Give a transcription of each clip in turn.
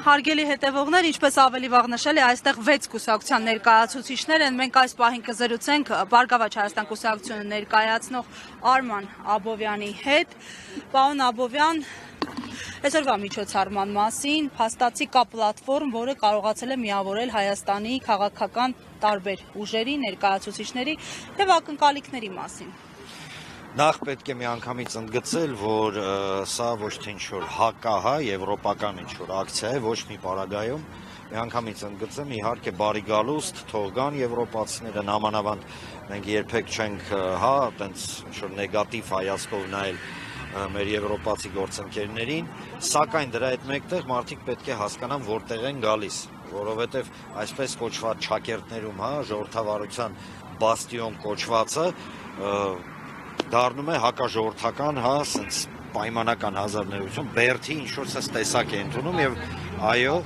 Հարգելի հետևողներ, ինչպես ավելի վաղ նշել է, այստեղ 6 կուսակցության ներկայացուցիչներ են, մենք այս պահին կզրուցենք Բարգավաճ Հայաստան կուսակցությունը ներկայացնող Արման Աբովյանի հետ։ Պարոն Աբովյան, այսօրվա միջոցառման մասին փաստացի կա պլատֆորմ, որը կարողացել է միավորել Հայաստանի քաղաքական տարբեր ուժերի, ներկայացուցիչների եւ ակնկալիքների մասին։ Նախ պետք է միանգամից ընդգծել, որ սա ոչ թե ինչ-որ հակահա, եվրոպական ինչ-որ ակցիա է, ոչ մի պարագայում, միանգամից ընդգծեմ, իհարկե բարի գալուստ, թող գան եվրոպացիները, նամանավանդ մենք երբեք չենք տենց ինչ-որ նեգատիվ հայացքով նայել մեր եվրոպացի գործընկերներին, սակայն դրա հետ մեկտեղ մարդիկ պետք է հասկանան որտեղ են գալիս, որովհետև այսպես կոչված չակերտներում, ժողովրդավարության բաստիոն կոչվածը դառնում է հակաժողովրդական, սենց պայմանական հազարներություն, բերդի ինչ-որ սենց տեսակ է ընդունում եւ այո,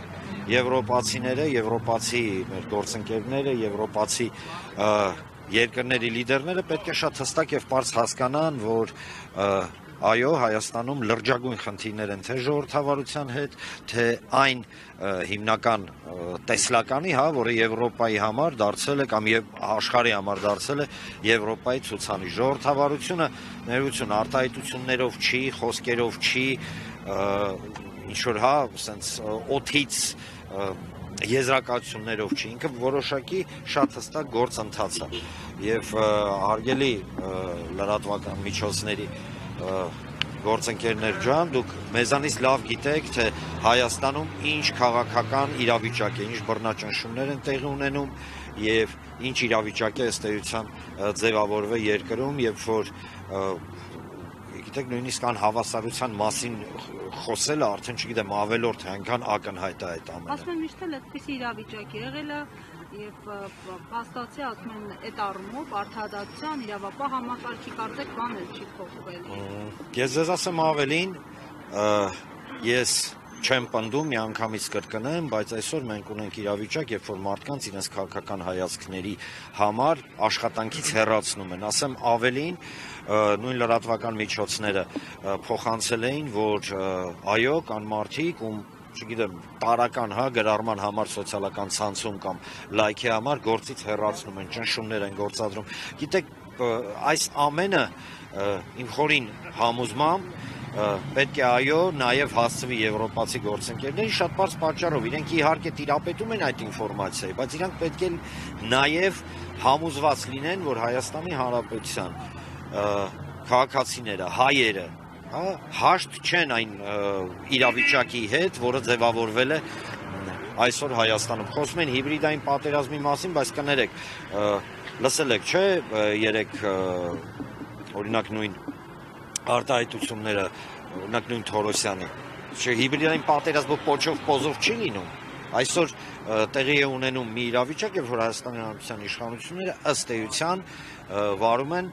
եվրոպացիները, եվրոպացի մեր գործընկերները, եվրոպացի երկրների լիդերները պետք է շատ հստակ եւ պարզ հասկանան, որ այո, Հայաստանում լրջագույն խնդիրներ են թե ժողովրդավարության հետ, թե այն հիմնական տեսլականի, որը Եվրոպայի համար դարձել է կամ աշխարհի համար դարձել է Եվրոպայի ցուցանիշ։ Ժողովրդավարությունը ներողություն արտահայտություններով չի, խոսքերով չի, ինչ որ սենց օթից եզրակացություններով չի, ինքը որոշակի շատ հստակ գործընթաց է եւ հարգելի լրատվական միջոցների գործընկերներ ջան, դուք մեզանից լավ գիտեք, թե Հայաստանում ինչ քաղաքական իրավիճակ է, ինչ բռնաճնշումներ են տեղի ունենում եւ ինչ իրավիճակ է ըստ էության ձևավորվել երկրում, երբ որ գիտեք նույնիսկ անհավասարության մասին խոսելը արդեն չգիտեմ ավելորդ է, այնքան ակնհայտ է այդ ամենը։ Ասում եմ միշտ էլ այդպիսի իրավիճակ եղել է եւ փաստացի ասում են այդ առումով արդարադատության իրավապահ համակարգի կարծեք բան էլ չի փոխվել։ Ես ձեզ ասեմ ավելին, ես չեմ պնդում, միանգամից կրկնեմ, բայց այսօր մենք ունենք իրավիճակ, երբ որ մարդկանց իրենց քաղաքական հայացքների համար աշխատանքից հեռացնում են։ Ասեմ ավելին, նույն լրատվական միջոցները փոխանցել էին, որ այո, կան մարդիկ, ում չգիտեմ, տարական գրառման համար սոցիալական ցանցում կամ լայքի համար գործից հեռացնում են, ճնշումներ են գործադրում։ Գիտեք, այս ամենը իմ խորին համոզմամբ պետք է այո, նաև հասցվի եվրոպացի գործընկերների շատ բարձ պատճառով, իրենք իհարկե տիրապետում են այդ ինֆորմացիայի, բայց իրանք պետք է նաև համոզված լինեն, որ Հայաստանի Հանրապետության քաղաքացիները, հայերը, հաշտ չեն այն իրավիճակի հետ, որը ձևավորվել է այսօր Հայաստանում։ Խոսում են հիբրիդային պատերազմի մասին, բայց կներեք, լսել եք, չէ, երեք օրինակ նույն արտահայտությունները, օրինակ նույն Թորոսյանի, չէ, հիբրիդային պատերազմը պոչով պոզով չի լինում։ Այսօր տեղի է ունենում մի իրավիճակ, երբ որ Հայաստանի Հանրապետության իշխանությունները ըստ էության վարում են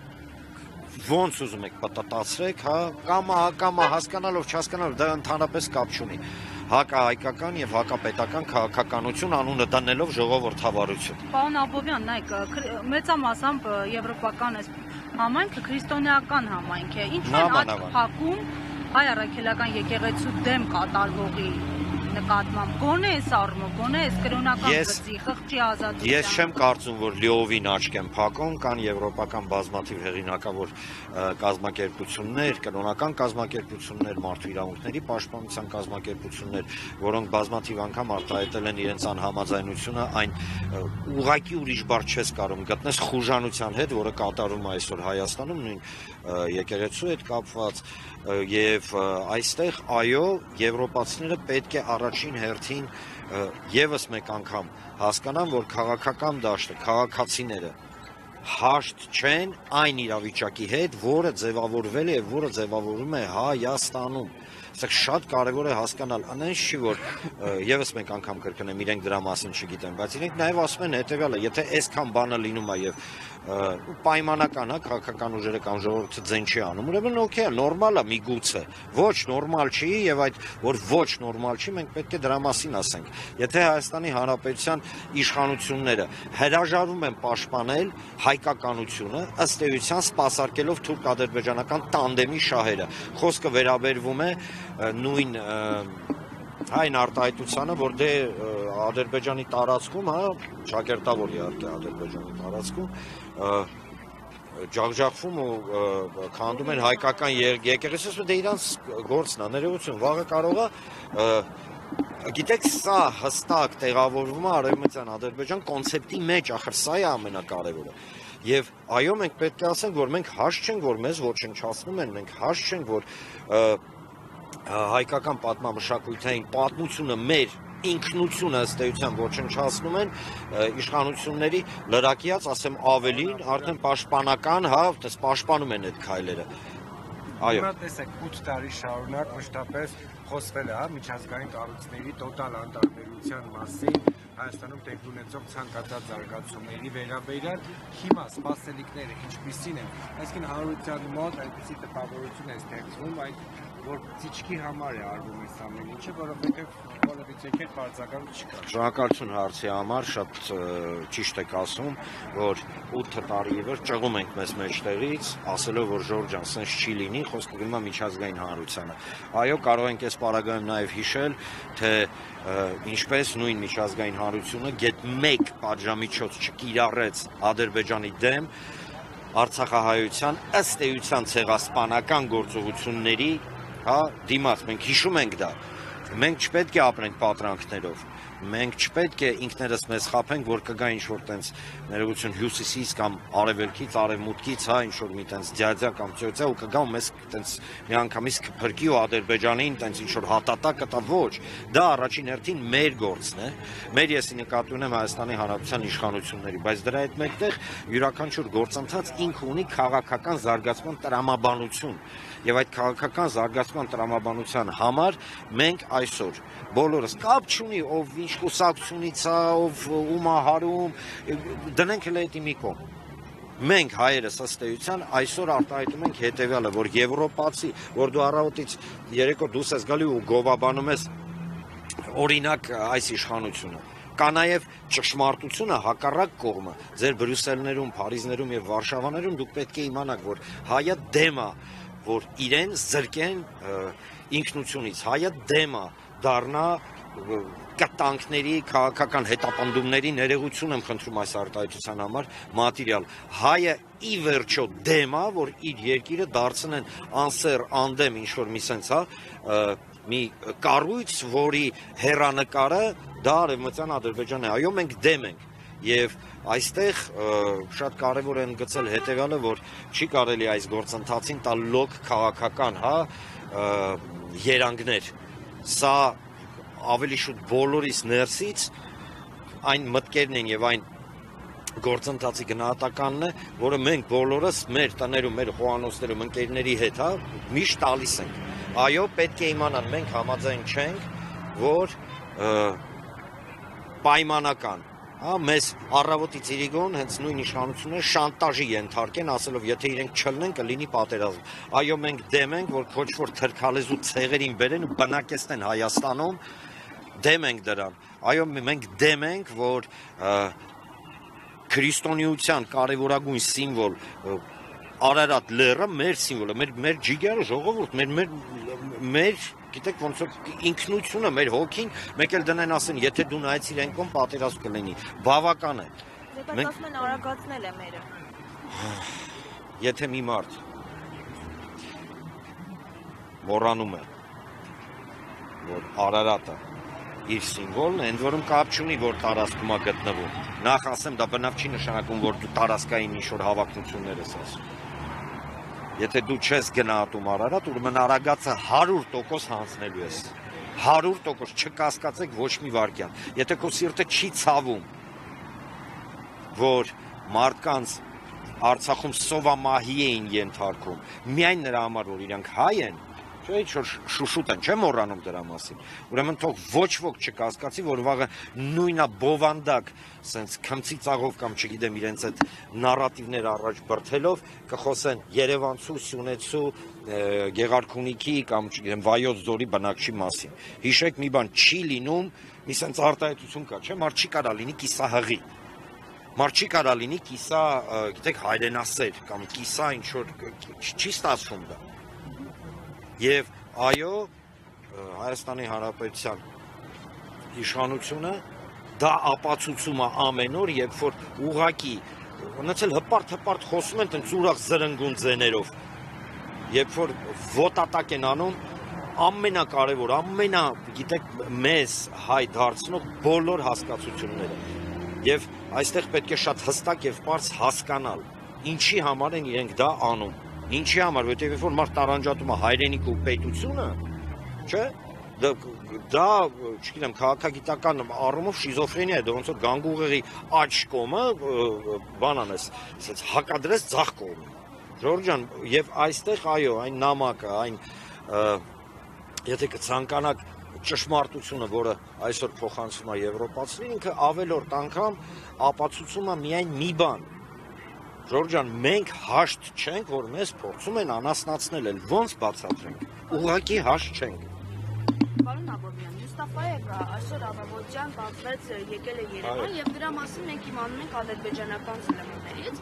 ոնց ուզում եք պատտացրեք, կամ հասկանալով, չհասկանալով, դա ընդհանրապես կապ չունի։ Հակահայկական եւ հակապետական քաղաքականություն անունը դնելով ժողովրդավարություն։ Պարոն Աբովյան, նայեք, մեծամասամբ եվրոպական համայնքը քրիստոնեական համայնք է։ Ինչու են աչք փակում հայ առաքելական եկեղեցու դեմ կատարվողի նկատմամբ, գոնե այս առումով, գոնե այս կրոնական գծի, խղճի ազատության։ Ես չեմ կարծում, որ լիովին աչք են փակում, կան եվրոպական բազմաթիվ հեղինակավոր կազմակերպություններ, կրոնական կազմակերպություններ, մարդու իրավունքների պաշտպանության կազմակերպություններ, որոնք բազմաթիվ անգամ արտահայտել են իրենց անհամաձայնությունը այն ուղղակի ուրիշ բառ չես կարող գտնես խուժանության հետ, որը կատարվում է այսօր Հայաստանում, նույն եկեղեցու հետ կապված եւ այստեղ այո եվրոպացիները պետք է առաջին հերթին եւս մեկ անգամ հասկանան, որ քաղաքական դաշտը, քաղաքացիները հաշտ չեն այն իրավիճակի հետ, որը ձևավորվել է եւ որը ձևավորվում է Հայաստանում։ Սա շատ կարևոր է հասկանալ, այնպես չի, որ եւս մեկ անգամ կրկնեմ, իրենք դրա մասին չգիտեն, բայց իրենք նաեւ ասում են հետեւյալը, եթե այսքան բանը լինում է եւ պայմանական է քաղաքական ուժերը կամ ժողովուրդը ձեն չի անում, ուրեմն օքեյ է, նորմալ է միգուցե, ոչ նորմալ չի եւ այդ որ ոչ նորմալ չի, մենք պետք է դրա մասին ասենք։ Եթե Հայաստանի Հանրապետության իշխանությունները հրաժարվում են պաշտպանել հայկականությունը, ըստ էության սպասարկելով թուրք-ադրբեջանական տանդեմի շահերը, խոսքը վերաբերվում է նույն այն արտահայտությանը, որ դե Ադրբեջանի տարածքում, հա, ճակերտավոր իհարկե Ադրբեջանի տարածքում ջախջախվում ու քանդում են հայկական եկեղեցի, դե իրանց գործն է, ներողություն, վաղը կարող է գիտեք, սա հստակ տեղավորվում է արևմտյան Ադրբեջան կոնցեպտի մեջ, ախր սա է ամենակարևորը։ Եվ այո, մենք պետք է ասենք, որ մենք հաշ չենք, որ մեզ ոչնչացնում են, մենք հաշ չենք, որ հայկական պատմամշակութային պատմությունը մեր ինքնությունը ըստ էության ոչնչացնում են իշխանությունների լրակիած, ասեմ ավելին, արդեն պաշտպանական, հա, պաշտպանում են այդ քայլերը։ Այո։ Հիմա տեսեք 8 տարի շարունակ մշտապես խոսվել է միջազգային կառույցների տոտալ անտարբերության մասին Հայաստանում տեղի ունեցող ցանկացած զարգացումների վերաբերյալ հիմա սպասելիքները ինչպիսին են, այսինքն հանրության մոտ այնպիսի տպավորություն է ստեղծվում, այդ որ ծիճկի համար է արվում այս ամեն ինչը, որովհետև բոլորից եկել բարձրակամ չկա։ Շնորհակալություն հարցի համար, շատ ճիշտ եք ասում, որ 8 տարի եւս ճղում ենք մեզ մեջտեղից, ասելով որ Ժորժան սենց չի լինի, խոսքը գնում է միջազգային հանրությանը։ Այո, կարող ենք այս պարագայում նաեւ հիշել, թե ինչպես նույն միջազգային հանրությունը գետ 1 պատժամիջոց չկիրառեց Ադրբեջանի դեմ Արցախահայության ըստ էության ցեղասպանական գործողությունների, հա, դիմաց, մենք հիշում ենք դա, մենք չպետք է ապրենք պատրանքներով, մենք չպետք է ինքներս մեզ խաբենք, որ կգա ինչ-որ տենց ներողություն հյուսիսից կամ արևելքից, արևմուտքից, հա, ինչ-որ մի տենց ձյաձյա կամ ծյոծյա ու կգա ու մեզ տենց միանգամից կփրկի ու Ադրբեջանին տենց ինչ-որ հատատա կտա, ոչ, դա առաջին հերթին մեր գործն է, մեր եսի նկատի ունեմ Հայաստանի Հանրապետության իշխանությունների, բայց դրա հետ մեկտեղ յուրաքանչյուր գործընթաց ինքը ունի քաղաքական զարգացման տրամաբանություն եւ այդ քաղաքական զարգացման տրամաբանության համար մենք այսօր բոլորս կապ չունի ով ինչ կուսակցությունից է, ով ում է հարում, դնենք հենց այդ մի կողմ։ Մենք հայերս ըստ էության այսօր արտահայտում ենք հետեւյալը, որ եվրոպացի, որ դու առավոտից երեկո դուրս ես գալի ու գովաբանում ես օրինակ այս իշխանությունը։ Կա նաև ճշմարտությունը հակառակ կողմը։ Ձեր Բրյուսելներում, Փարիզներում եւ Վարշավաներում դուք պետք է իմանաք, որ հայը դեմ է, որ իրեն զրկեն ինքնությունից, հայը դեմ է դառնա կտանքների, քաղաքական հետապնդումների ներողություն եմ խնդրում այս արտահայտության համար մատերիալ։ Հայը ի վերջո դեմ է, որ իր երկիրը դարձնեն անսեր, անդեմ ինչ-որ մի սենց, հա, մի կառույց, որի հեռանկարը դա արևմտյան Ադրբեջանն է։ Այո, մենք դեմ ենք։ Եվ այստեղ շատ կարևոր է ընդգծել հետևյալը, որ չի կարելի այս գործընթացին տալ լոկ քաղաքական, հա, երանգներ։ Սա ավելի շուտ բոլորիս ներսից այն մտքերն են եւ այն գործընթացի գնահատականն է, որը մենք բոլորս մեր տներում, մեր խոհանոցներում, ընկերների հետ, հա, միշտ տալիս ենք։ Այո, պետք է իմանան, մենք համաձայն չենք, որ պայմանական, հա, մեզ առավոտից իրիկոն հենց նույն իշխանությունները շանտաժի ենթարկեն, ասելով, եթե իրենք չլնեն, կլինի պատերազմ։ Այո, մենք դեմ ենք, որ ոչ-որ թրքալեզու ցեղերին բերեն ու բնակեցնեն Հայաստանում, դեմ ենք դրան։ Այո, մենք դեմ ենք, որ քրիստոնեության կարևորագույն սիմվոլ Արարատ լեռը մեր սիմվոլը, մեր ջիգերը ժողովուրդ, մեր գիտեք ոնց որ ինքնությունը, մեր հոգին, մեկ էլ դնեն ասեն, եթե դու նայեցիր այն կողմ պատերազմ կլինի։ Բավական է։ Մենք ասում են արագացնել է մերը։ Եթե մի մարդ մոռանում է, որ Արարատը իր սիմվոլն է, ընդ որում կապ չունի, որ տարածքում է գտնվում։ Նախ ասեմ, դա բնավ չի նշանակում, որ դու տարածքային ինչ-որ հավակնություններ ես ասում։ Եթե դու չես գնահատում Արարատ, ուրեմն Արագածը 100% հանձնելու ես։ 100% չկասկածեք ոչ մի վարքյան։ Եթե քո սիրտը չի ցավում, որ մարդկանց Արցախում սովամահի էին ենթարկում, միայն նրա համար, որ իրանք հայ են, Չէ, շուշուտ են, չեմ մոռանում դրա մասին։ Ուրեմն թող ոչ ոք չկասկածի, որ վաղը նույնա բովանդակ, սենց քմծի ծաղով կամ չգիտեմ իրենց այդ նարատիվներ առաջ բրթելով կխոսեն Երևանցու, Սյունեցու, Գեղարքունիքի կամ չգիտեմ Վայոց ձորի բնակչի մասին։ Հիշեք մի բան, չի լինում, մի սենց արտահայտություն կա, չէ՞, մարդ չի կարա լինի կիսահղի։ Մարդ չի կարա լինի կիսա, գիտեք, հայրենասեր կամ կիսա ինչ որ չի ստացվում դա։ Եվ այո, Հայաստանի Հանրապետության իշխանությունը դա ապացուցում է ամեն օր, երբ որ ուղակի ոնց էլ հպարտ խոսում են տենց ուրախ զրնգուն ձեներով, երբ որ ոտատակ են անում ամենակարևոր, գիտեք, մեզ հայ դարձնող բոլոր հասկացությունները։ Եվ այստեղ պետք է շատ հստակ եւ պարզ հասկանալ, ինչի համար են իրենք դա անում։ Ինչի համար, որտեղ որ մարդ տարանջատում է հայրենիքը ու պետությունը, չէ՞, դա, չգիտեմ, քաղաքագիտական առումով շիզոֆրենիա է, դա ոնց որ գանգուղեղի աջ կողմը բան անես, ասած հակադրես ձախ կողմը։ Ժորժ ջան, եւ այստեղ այո, այն նամակը, այն եթե կցանկանաք ճշմարտությունը, որը այսօր փոխանցվում է եվրոպացիներին, ինքը ավելորդ անգամ ապացուցում է միայն մի բան։ Ժորժ ջան, մենք հաշտ չենք, որ մեզ փորձում են անասնացնել, էլ ոնց բացատրենք։ Ուղղակի հաշտ չենք։ Պարոն Աբովյան, Մուստաֆայևը այսօր առավոտյան բացվեց եկել է Երևան եւ դրա մասին մենք իմանում ենք ադրբեջանական ԶԼՄ-ներից։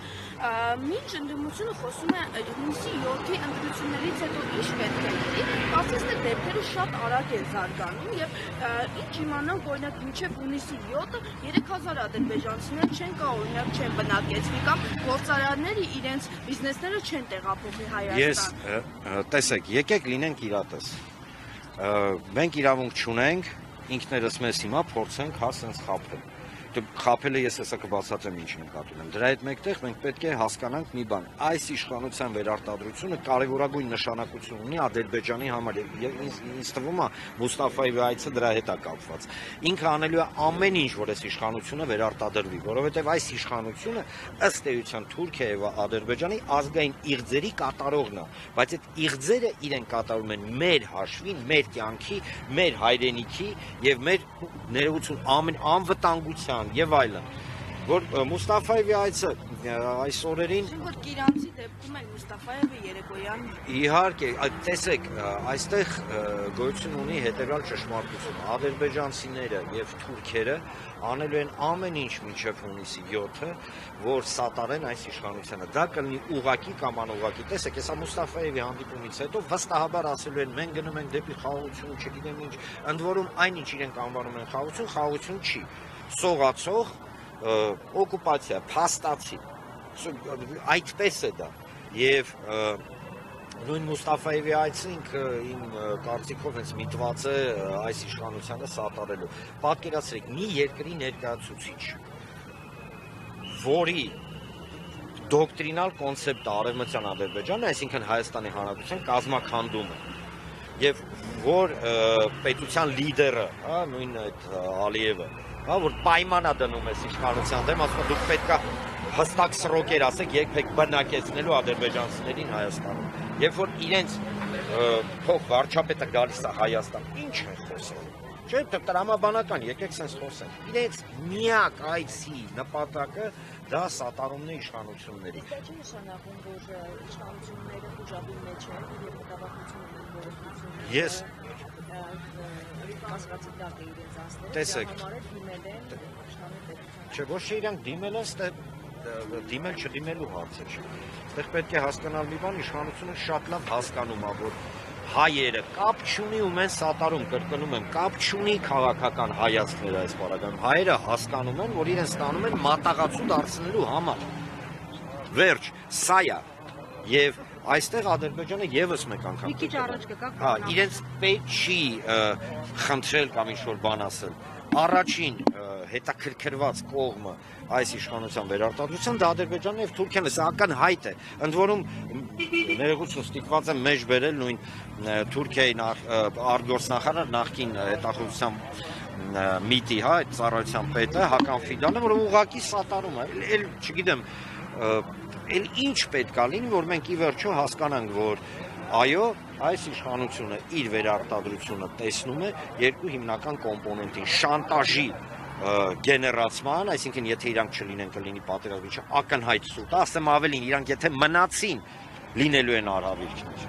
Մինչ ընդդիմությունը խոսում է հունիսի 7-ի ընտրություններից հետո ինչ պետք է լինի, ասես թե դեպքերը շատ արագ են զարգանում եւ ինչ իմանանք, օրինակ մինչեւ հունիսի 7-ը 3000 ադրբեջանցիներ չեն կա, օրինակ չեն բնակեցվի կամ գործարանները իրենց բիզնեսները չեն տեղափոխի Հայաստան։ Ես տեսեք, եկեք լինենք իրատես։ Մենք իրավունք չունենք, ինքներս մեզ հիմա փորձենք հա սենց խաբել։ Խաբելը ես հեսա կբացատրեմ ինչի նկատում եմ։ Դրա հետ մեկտեղ մենք պետք է հասկանանք մի բան։ Այս իշխանության վերարտադրությունը կարևորագույն նշանակություն ունի Ադրբեջանի համար եւ ինձ թվում է Մուստաֆայևի այցը դրա հետ է կապված։ Ինքը անելու է ամեն ինչ, որ այս իշխանությունը վերարտադրվի, որովհետեւ այս իշխանությունը ըստ էության Թուրքիայի եւ Ադրբեջանի ազգային իղձերի կատարողն է, բայց այդ իղձերը իրեն կատարում են մեր հաշվին, մեր կյանքի, մեր հայրենիքի եւ մեր ներողություն անվտանգության եւ այլն, որ Մուստաֆայևի այցը այս օրերին որ Կիրանցի դեպքում էլ Մուստաֆայևը երեկոյան իհարկե, տեսեք, այստեղ գոյություն ունի հետեւյալ ճշմարտություն. ադրբեջանցիները եւ թուրքերը անելու են ամեն ինչ մինչեւ հունիսի 7-ը, որ սատարեն այս իշխանությանը։ Դա կլինի ուղակի կամ անուղակի։ Տեսեք, հեսա Մուստաֆայևի հանդիպումից հետո վստահաբար ասելու են մենք գնում ենք դեպի խաղաղություն, չգիտեմ ինչ, ընդ որում այնինչ իրենք անվանում են խաղաղություն չի։ Սողացող օկուպացիա, փաստացի, այդպես է դա, և նույն Մուստաֆայևի այցը ինքը իմ կարծիքով հենց միտված է այս իշխանությանը սատարելու։ Պատկերացրեք, մի երկրի ներկայացուցիչ, որի դոկտրինալ կոնցեպտը արևմտյան Ադրբեջանը, այսինքն Հայաստանի Հանրապետության կազմաքանդումը, եւ որ պետության լիդերը, նույն այդ Ալիևը, որ պայմանա դնում ես իշխանության դեմ, ասում է դուք պետք է հստակ սրոկեր ասեք, երբեք բնակեցնելու ադրբեջանցիներին Հայաստանում։ Երբ որ իրենց փոխ վարչապետը գալիս է Հայաստան, ինչ են խոսում։ Չէ, տրամաբանական, եկեք սենց խոսենք։ Իրենց միակ այցի նպատակը դա սատարումն է իշխանությունների։ Դա չի նշանակում, որ իշխանությունները ուժաբին մեջ են եւ մտավախություն ունեն Ես կասկածի տակ է իրենց ասները, տեսեք, չէ, ոչ թե իրանք դիմել են, դիմել չդիմելու հարցը չէ։ Այստեղ պետք է հասկանալ մի բան, իշխանությունը շատ լավ հասկանում է, որ հայերը կապ չունի ու մենք սատարում, կրկնում եմ, կապ չունի քաղաքական հայացքները այս պարագայում։ Հայերը հասկանում են, որ իրեն ստանում են մատաղացու դարձնելու համար։ Վերջ, սա է։ Եվ այստեղ Ադրբեջանը եւս մեկ անգամ մի քիչ առաջ կգա։ Հա, իրենց պետք չի խնդրել կամ ինչ-որ բան ասել։ Առաջին հետաքրքրված կողմը այս իշխանության վերարտադրության դա Ադրբեջանն եւ Թուրքիան է, սա ակնհայտ է։ Ընդ որում ներողություն ստիպված եմ մեջ բերել նույն Թուրքիայի արտգործնախարար նախկին հետախուզության միտի, հա, այդ ծառայության պետը Հական Ֆիդանը, որ ուղղակի սատարում է։ Էլ չգիտեմ, էլ ինչ պետք է լինի, որ մենք ի վերջո հասկանանք, որ Այո, այս իշխանությունը իր վերարտադրությունը տեսնում է երկու հիմնական կոմպոնենտին՝ շանտաժի գեներացման, այսինքն եթե իրանք չլինեն կլինի պատերազմի ակնհայտ սուտ, ասեմ ավելին, իրանք եթե մնացին լինելու են արհավիրքներ։